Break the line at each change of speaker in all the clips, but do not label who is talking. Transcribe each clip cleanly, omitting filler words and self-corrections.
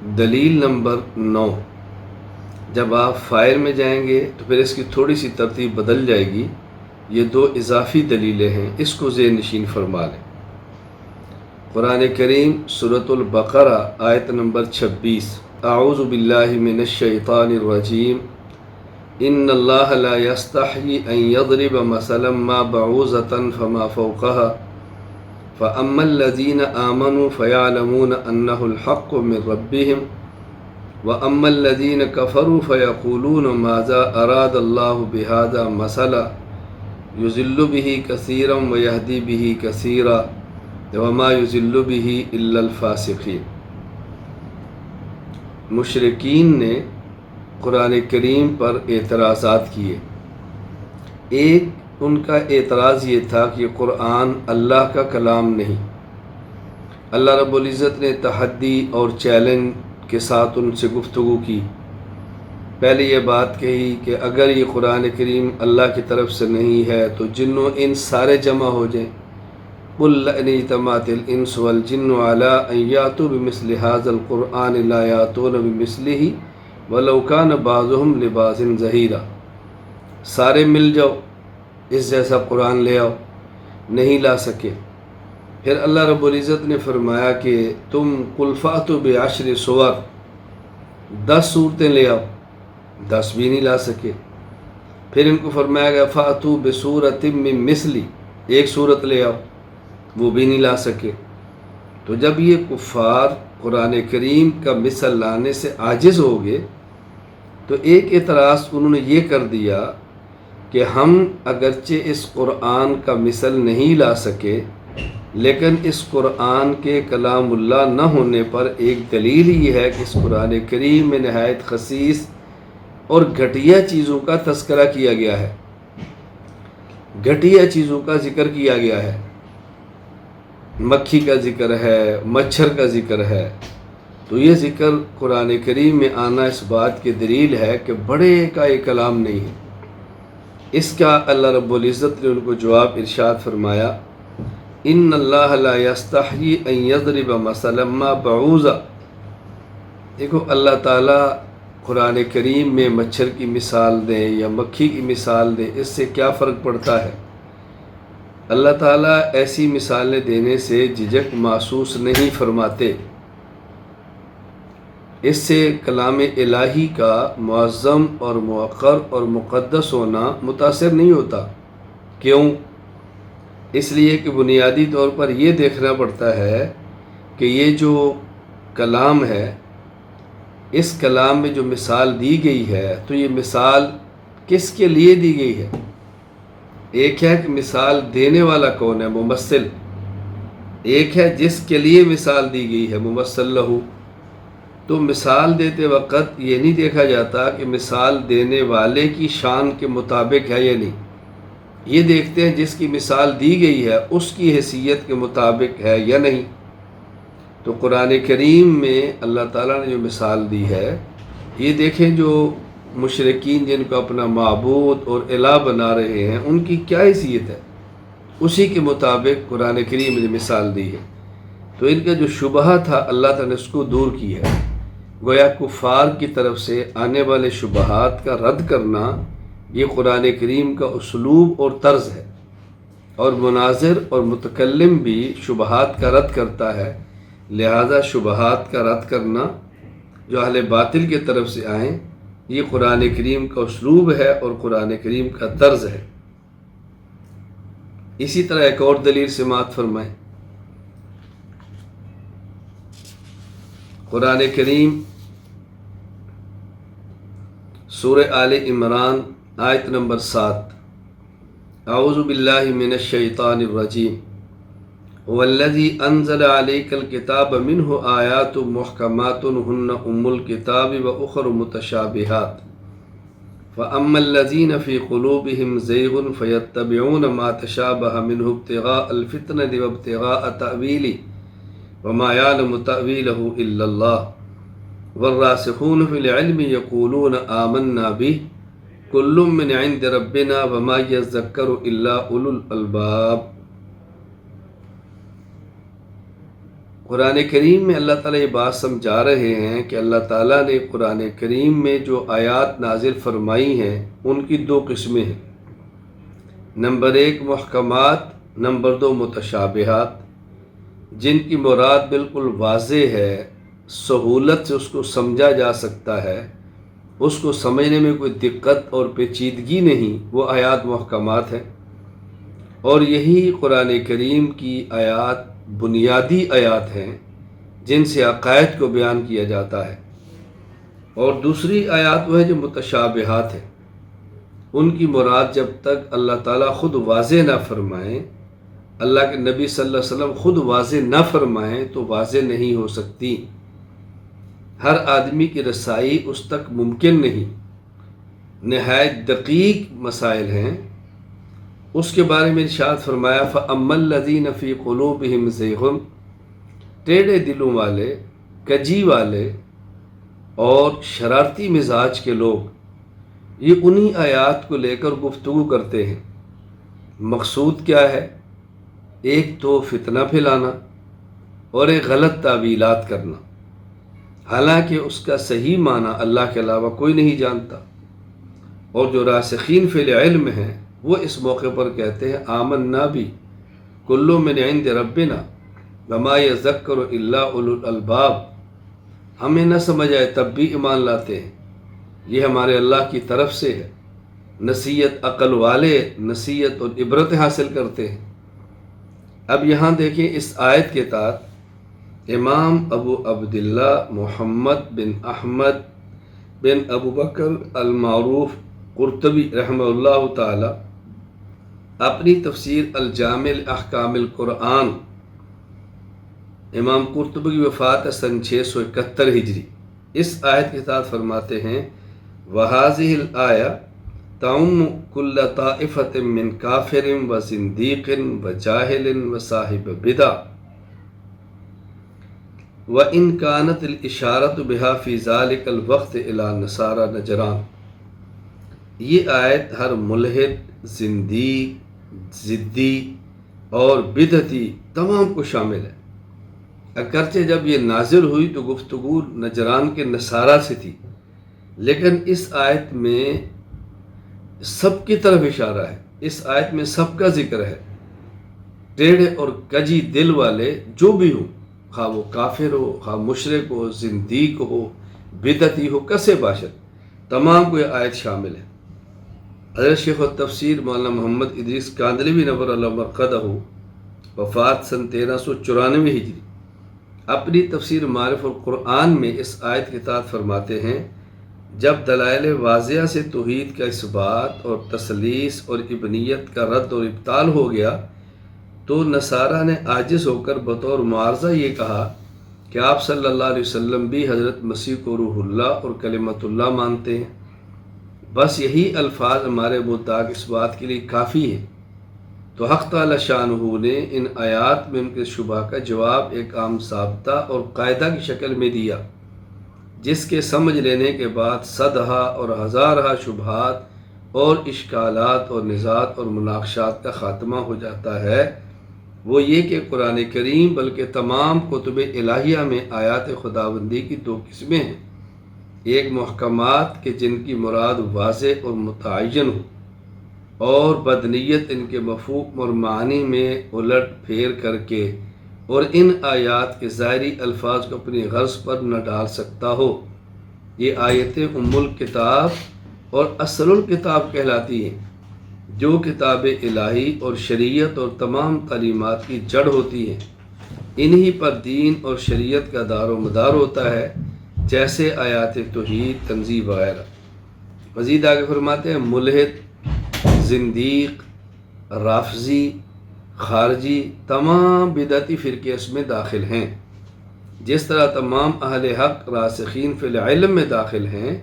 دلیل نمبر 9، جب آپ فائل میں جائیں گے تو پھر اس کی تھوڑی سی ترتیب بدل جائے گی. یہ 2 اضافی دلیلیں ہیں، اس کو ذہن نشین فرما لیں. قرآن کریم سورۃ البقرہ آیت نمبر 26، اعوذ باللہ من الشیطان الرجیم، ان اللہ لا یستحیی ان یضرب مثلا ما بعوضۃ فما فوقها فاما الذین آمنوا فیعلمون انہ الحق من ربہم واما الذین کفروا فیقولون ماذا اراد اللہ بہذا مثلا یضل بہ کثیرا ویہدی بہ کثیرا وما یضل بہ الا الفاسقین. مشرکین نے قرآن کریم پر اعتراضات کیے. ایک ان کا اعتراض یہ تھا کہ قرآن اللہ کا کلام نہیں. اللہ رب العزت نے تحدی اور چیلنج کے ساتھ ان سے گفتگو کی. پہلے یہ بات کہی کہ اگر یہ قرآن کریم اللہ کی طرف سے نہیں ہے تو جن و انس سارے جمع ہو جائیں. قل لئن اجتمعت الانس والجن على ان یاتوا بمثل هذا القرآن لا یاتون بمثلہ ولو کان بعضهم لبعض ظہیرا. سارے مل جاؤ اس جیسا قرآن لے آؤ، نہیں لا سکے. پھر اللہ رب العزت نے فرمایا کہ تم قل فأتوا بعشر سور، 10 صورتیں لے آؤ، 10 بھی نہیں لا سکے. پھر ان کو فرمایا گیا فأتوا بسورۃ من مثلی، 1 صورت لے آؤ، وہ بھی نہیں لا سکے. تو جب یہ کفار قرآن کریم کا مثل لانے سے عاجز ہو گئے تو ایک اعتراض انہوں نے یہ کر دیا کہ ہم اگرچہ اس قرآن کا مثل نہیں لا سکے لیکن اس قرآن کے کلام اللہ نہ ہونے پر ایک دلیل یہ ہے کہ اس قرآن کریم میں نہایت خسیس اور گھٹیا چیزوں کا تذکرہ کیا گیا ہے، گھٹیا چیزوں کا ذکر کیا گیا ہے. مکھی کا ذکر ہے، مچھر کا ذکر ہے. تو یہ ذکر قرآن کریم میں آنا اس بات کی دلیل ہے کہ بڑے کا یہ کلام نہیں ہے. اس کا اللہ رب العزت نے ان کو جواب ارشاد فرمایا ان اللہ لا یستحیی ان یضرب مثلا ما بعوضہ. دیکھو اللہ تعالیٰ قرآن کریم میں مچھر کی مثال دیں یا مکھی کی مثال دیں، اس سے کیا فرق پڑتا ہے؟ اللہ تعالیٰ ایسی مثالیں دینے سے جھجک محسوس نہیں فرماتے. اس سے کلام الہی کا معظم اور موقر اور مقدس ہونا متاثر نہیں ہوتا. کیوں؟ اس لیے کہ بنیادی طور پر یہ دیکھنا پڑتا ہے کہ یہ جو کلام ہے، اس کلام میں جو مثال دی گئی ہے تو یہ مثال کس کے لیے دی گئی ہے؟ ایک ہے کہ مثال دینے والا کون ہے، ممثل. ایک ہے جس کے لیے مثال دی گئی ہے، ممثل لہو. تو مثال دیتے وقت یہ نہیں دیکھا جاتا کہ مثال دینے والے کی شان کے مطابق ہے یا نہیں. یہ دیکھتے ہیں جس کی مثال دی گئی ہے اس کی حیثیت کے مطابق ہے یا نہیں. تو قرآن کریم میں اللہ تعالیٰ نے جو مثال دی ہے، یہ دیکھیں جو مشرکین جن کو اپنا معبود اور الہ بنا رہے ہیں ان کی کیا حیثیت ہے، اسی کے مطابق قرآن کریم میں مثال دی ہے. تو ان کا جو شبہہ تھا اللہ تعالیٰ نے اس کو دور کی ہے. گویا کفار کی طرف سے آنے والے شبہات کا رد کرنا یہ قرآن کریم کا اسلوب اور طرز ہے. اور مناظر اور متکلم بھی شبہات کا رد کرتا ہے، لہذا شبہات کا رد کرنا جو اہل باطل کی طرف سے آئیں یہ قرآن کریم کا اسلوب ہے اور قرآن کریم کا طرز ہے. اسی طرح ایک اور دلیل سماعت فرمائیں. قرآن کریم سورہ آل عمران آیت نمبر 7، اعوذ باللہ من الشیطان الرجیم والذی انزل علیک الکتاب منہ آیات محکمات ہن ام الکتاب واخر متشابہات فاما الذین فی قلوبہم زیغ فیتبعون ما تشابہ منہ ابتغاء الفتنۃ وابتغاء تأویلہ وما یعلم تأویلہ الا اللہ والراسخون فی العلم یقولون آمنا بہ کل من عند ربنا وما یذکر الا اولو الالباب. قرآن کریم میں اللہ تعالیٰ یہ بات سمجھا رہے ہیں کہ اللہ تعالیٰ نے قرآن کریم میں جو آیات نازل فرمائی ہیں ان کی دو قسمیں ہیں، نمبر 1 محکمات، نمبر 2 متشابہات، جن کی مراد بالکل واضح ہے، سہولت سے اس کو سمجھا جا سکتا ہے، اس کو سمجھنے میں کوئی دقت اور پیچیدگی نہیں، وہ آیات محکمات ہیں۔ اور یہی قرآن کریم کی آیات بنیادی آیات ہیں جن سے عقائد کو بیان کیا جاتا ہے۔ اور دوسری آیات وہ ہے جو متشابہات ہیں، ان کی مراد جب تک اللہ تعالیٰ خود واضح نہ فرمائیں، اللہ کے نبی صلی اللہ علیہ وسلم خود واضح نہ فرمائیں تو واضح نہیں ہو سکتی، ہر آدمی کی رسائی اس تک ممکن نہیں، نہایت دقیق مسائل ہیں۔ اس کے بارے میں ارشاد فرمایا فَأَمَّا الَّذِينَ فِي قُلُوبِهِمْ زَيْغٌ، ٹیڑھے دلوں والے، کجی والے اور شرارتی مزاج کے لوگ یہ انہی آیات کو لے کر گفتگو کرتے ہیں۔ مقصود کیا ہے؟ ایک تو فتنہ پھیلانا اور ایک غلط تعویلات کرنا، حالانکہ اس کا صحیح معنی اللہ کے علاوہ کوئی نہیں جانتا۔ اور جو راسخین فی العلم ہیں وہ اس موقع پر کہتے ہیں آمنا بھی کل من عند ربنا وما یذکر الا اولو الالباب، ہمیں نہ سمجھ آئے تب بھی ایمان لاتے ہیں، یہ ہمارے اللہ کی طرف سے ہے، نصیحت عقل والے نصیحت اور عبرت حاصل کرتے ہیں۔ اب یہاں دیکھیں اس آیت کے تحت امام ابو عبداللہ محمد بن احمد بن ابو بکر المعروف قرطبی رحمہ اللہ تعالی اپنی تفسیر الجامع احکام القرآن، امام قرطبی کی وفات ہے سن 671 ہجری، اس آیت کے ساتھ فرماتے ہیں وَهَذِهِ الْآيَةُ تَعُمُّ كُلَّ طَائِفَةٍ مِّن كَافِرٍ وَزِنْدِيقٍ وَجَاهِلٍ وَصَاحِبِ بِدْعَةٍ وَإِنْ كَانَتِ الْإِشَارَةُ بِهَا فِي ذَلِكَ الْوَقْتِ إِلَى نَصَارَى نجران، یہ آیت ہر ملحد، زندیق، ضدی اور بدعتی تمام کو شامل ہے۔ اگرچہ جب یہ نازل ہوئی تو گفتگو نجران کے نصارہ سے تھی، لیکن اس آیت میں سب کی طرف اشارہ ہے، اس آیت میں سب کا ذکر ہے، ٹیڑھے اور کجی دل والے جو بھی ہوں، خواہ وہ کافر ہو، خواہ مشرک ہو، زندیق ہو، بدعتی ہو، کسے باشد، تمام کو یہ آیت شامل ہے۔ حضرت شیخ التفسیر مولانا محمد ادریس کاندھلوی نور اللہ مرقدہ وفات سن 1394 ہجری اپنی تفسیر معارف القرآن میں اس آیت کے تحت فرماتے ہیں جب دلائل واضحہ سے توحید کا اثبات اور تثلیث اور ابنیت کا رد اور ابطال ہو گیا تو نصارہ نے عاجز ہو کر بطور معارضہ یہ کہا کہ آپ صلی اللہ علیہ وسلم بھی حضرت مسیح کو روح اللہ اور کلمت اللہ مانتے ہیں، بس یہی الفاظ ہمارے مدعا اس بات کے لیے کافی ہے۔ تو حق تعالی شانہ نے ان آیات میں ان کے شبہ کا جواب ایک عام ضابطہ اور قاعدہ کی شکل میں دیا، جس کے سمجھ لینے کے بعد صدہا اور ہزارہا شبہات اور اشکالات اور نزاعات اور مناقشات کا خاتمہ ہو جاتا ہے۔ وہ یہ کہ قرآن کریم بلکہ تمام کتب الہیہ میں آیات خداوندی کی دو قسمیں ہیں، ایک محکمات کے جن کی مراد واضح اور متعین ہو اور بدنیت ان کے مفہوم اور معنی میں الٹ پھیر کر کے اور ان آیات کے ظاہری الفاظ کو اپنی غرض پر نہ ڈال سکتا ہو، یہ آیتیں ام الکتاب اور اصل الکتاب کہلاتی ہیں، جو کتاب الہی اور شریعت اور تمام تعلیمات کی جڑ ہوتی ہیں، انہی پر دین اور شریعت کا دار و مدار ہوتا ہے، جیسے آیات توحید، تنزیہ وغیرہ۔ مزید آگے فرماتے ہیں ملحد، زندیق، رافضی، خارجی تمام بدعتی فرقے اس میں داخل ہیں، جس طرح تمام اہل حق راسخین فی العلم میں داخل ہیں،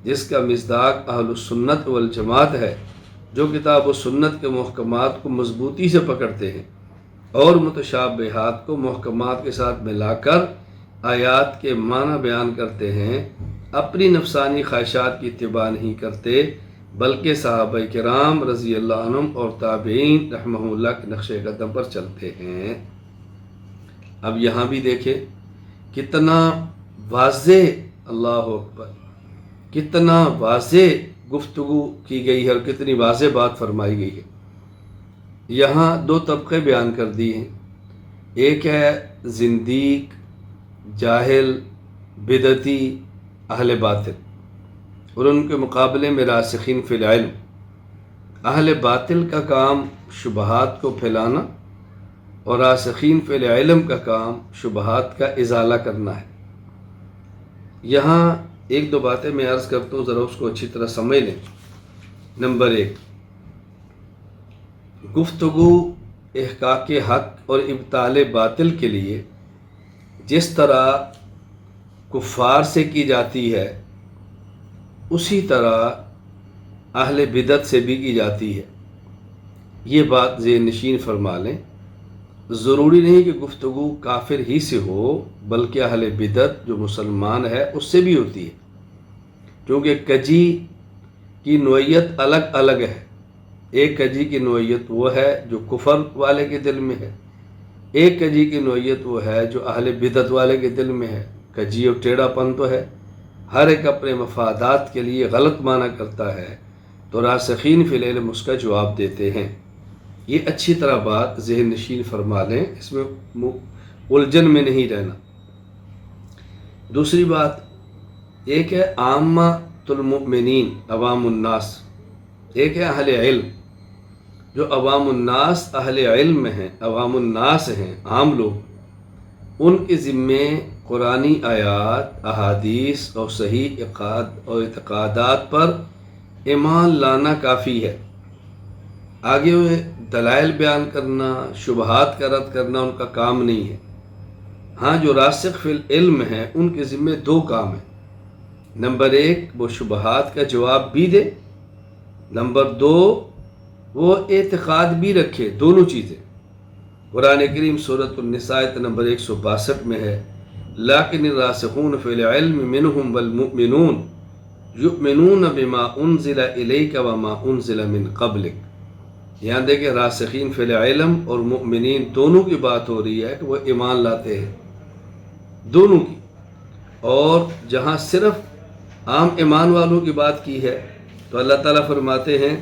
جس کا مصداق اہل السنت والجماعت ہے، جو کتاب و سنت کے محکمات کو مضبوطی سے پکڑتے ہیں اور متشابہات کو محکمات کے ساتھ ملا کر آیات کے معنی بیان کرتے ہیں، اپنی نفسانی خواہشات کی اتباع نہیں کرتے بلکہ صحابہ کرام رضی اللہ عنہم اور تابعین رحمہ اللہ کے نقش قدم پر چلتے ہیں۔ اب یہاں بھی دیکھیں کتنا واضح، اللہ اکبر، کتنا واضح گفتگو کی گئی ہے اور کتنی واضح بات فرمائی گئی ہے۔ یہاں دو طبقے بیان کر دی ہیں، ایک ہے زندیق، جاہل، بدعتی، اہل باطل، اور ان کے مقابلے میں راسخین فی العلم۔ اہل باطل کا کام شبہات کو پھیلانا اور راسخین فی العلم کا کام شبہات کا ازالہ کرنا ہے۔ یہاں ایک دو باتیں میں عرض کرتا ہوں، ذرا اس کو اچھی طرح سمجھ لیں۔ نمبر ایک، گفتگو احقاق حق اور ابطال باطل کے لیے جس طرح کفار سے کی جاتی ہے اسی طرح اہل بدعت سے بھی کی جاتی ہے۔ یہ بات ذہن نشین فرما لیں، ضروری نہیں کہ گفتگو کافر ہی سے ہو، بلکہ اہل بدعت جو مسلمان ہے اس سے بھی ہوتی ہے، کیونکہ کجی کی نوعیت الگ الگ ہے۔ ایک کجی کی نوعیت وہ ہے جو کفر والے کے دل میں ہے، ایک کجی کی نوعیت وہ ہے جو اہل بدعت والے کے دل میں ہے۔ کجی اور ٹیڑھا پن تو ہے، ہر ایک اپنے مفادات کے لیے غلط معنی کرتا ہے، تو راسخین فی العلم اس کا جواب دیتے ہیں۔ یہ اچھی طرح بات ذہن نشین فرما لیں، اس میں الجھن میں نہیں رہنا۔ دوسری بات، ایک ہے عامۃ المؤمنین، عوام الناس، ایک ہے اہل علم۔ جو عوام الناس اہل علم ہیں، عوام الناس ہیں، عام لوگ، ان کے ذمے قرآنی آیات، احادیث اور صحیح عقائد اور اعتقادات پر ایمان لانا کافی ہے۔ آگے ہوئے دلائل بیان کرنا، شبہات کا رد کرنا ان کا کام نہیں ہے۔ ہاں جو راسخ فی العلم ہیں ان کے ذمے دو کام ہیں۔ نمبر ایک، وہ شبہات کا جواب بھی دے، نمبر دو، وہ اعتقاد بھی رکھے، دونوں چیزیں۔ قرآن کریم سورۃ النساء آیت نمبر 162 میں ہے، لیکن الراسخون فی العلم منہم والمؤمنون یؤمنون بما انزل الیک وما انزل من قبلک۔ یہاں دیکھیں راسخین فی العلم اور مؤمنین دونوں کی بات ہو رہی ہے کہ وہ ایمان لاتے ہیں، دونوں کی۔ اور جہاں صرف عام ایمان والوں کی بات کی ہے تو اللہ تعالیٰ فرماتے ہیں،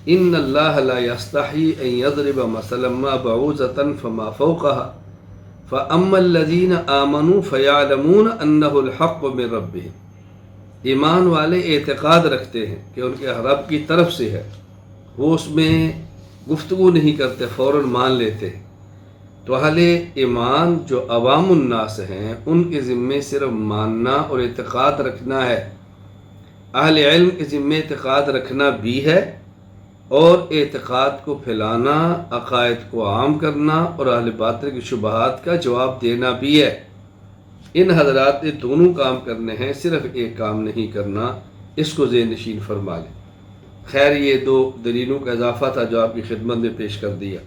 ان اللہ لا یستحی ان یضرب مثلا ما بعوضۃ فما فوقها فاما الذین آمنوا فیعلمون انہ الحق من ربہم۔ ایمان والے اعتقاد رکھتے ہیں کہ ان کے رب کی طرف سے ہے، وہ اس میں گفتگو نہیں کرتے، فوراً مان لیتے ہیں۔ تو اہل ایمان جو عوام الناس ہیں ان کے ذمے صرف ماننا اور اعتقاد رکھنا ہے، اہل علم کے ذمے اعتقاد رکھنا بھی ہے اور اعتقاد کو پھیلانا، عقائد کو عام کرنا اور اہل باطل کی شبہات کا جواب دینا بھی ہے۔ ان حضرات نے دونوں کام کرنے ہیں، صرف ایک کام نہیں کرنا، اس کو ذہن نشین فرما لیں۔ خیر یہ دو دلیلوں کا اضافہ تھا جو آپ کی خدمت میں پیش کر دیا۔